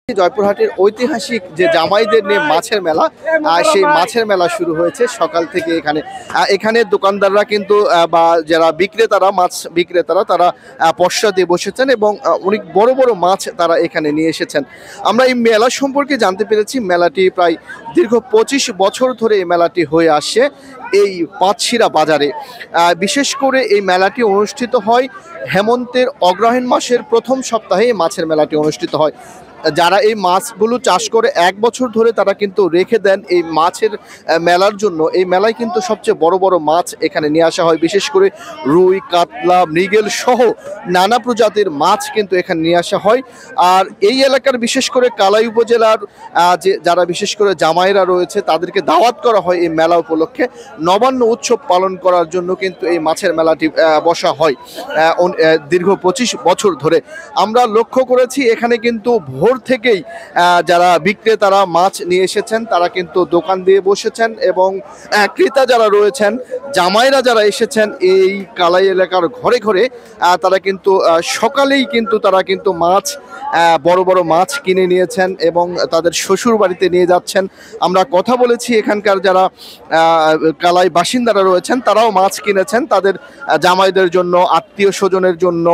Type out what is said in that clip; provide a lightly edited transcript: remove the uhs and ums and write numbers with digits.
জয়পুরহাটের ঐতিহাসিক যে জামাইদের নিয়ে মাছের মেলা, সেই মাছের মেলা শুরু হয়েছে সকাল থেকে। এখানে দোকানদাররা কিন্তু বা যারা বিক্রেতারা, মাছ বিক্রেতারা, তারা পসরা দিয়ে বসেছেন এবং অনেক বড় বড় মাছ তারা এখানে নিয়ে এসেছেন। আমরা এই মেলা সম্পর্কে জানতে পেরেছি, মেলাটি প্রায় দীর্ঘ 25 বছর ধরে এই মেলাটি হয়ে আসছে এই পাঁচশিরা বাজারে। বিশেষ করে এই মেলাটি অনুষ্ঠিত হয় হেমন্তের অগ্রহায়ণ মাসের প্রথম সপ্তাহে। এই মাছের মেলাটি অনুষ্ঠিত হয়। যারা এই মাছগুলো চাষ করে 1 বছর ধরে তারা কিন্তু রেখে দেন এই মাছের মেলার জন্য। এই মেলায় কিন্তু সবচেয়ে বড় বড় মাছ এখানে নিয়ে আসা হয়, বিশেষ করে রুই, কাতলা, মৃগেল সহ নানা প্রজাতির মাছ কিন্তু এখানে নিয়ে আসা হয়। আর এই এলাকার বিশেষ করে কালাই উপজেলার যে যারা বিশেষ করে জামাইরা রয়েছে তাদেরকে দাওয়াত করা হয় এই মেলা উপলক্ষে। নবান্ন উৎসব পালন করার জন্য কিন্তু এই মাছের মেলাটি বসা হয় দীর্ঘ 25 বছর ধরে। আমরা লক্ষ্য করেছি এখানে কিন্তু ভোর থেকেই যারা বিক্রেতারা মাছ নিয়ে এসেছেন তারা কিন্তু দোকান দিয়ে বসেছেন এবং ক্রেতা যারা রয়েছেন, জামাইরা যারা এসেছেন এই কালাই এলাকার ঘরে ঘরে, তারা কিন্তু সকালেই কিন্তু তারা কিন্তু মাছ, বড় বড় মাছ কিনে নিয়েছেন এবং তাদের শ্বশুর বাড়িতে নিয়ে যাচ্ছেন। আমরা কথা বলেছি এখানকার যারা কালাই বাসিন্দারা রয়েছেন, তারাও মাছ কিনেছেন তাদের জামাইদের জন্য, আত্মীয় স্বজনের জন্য।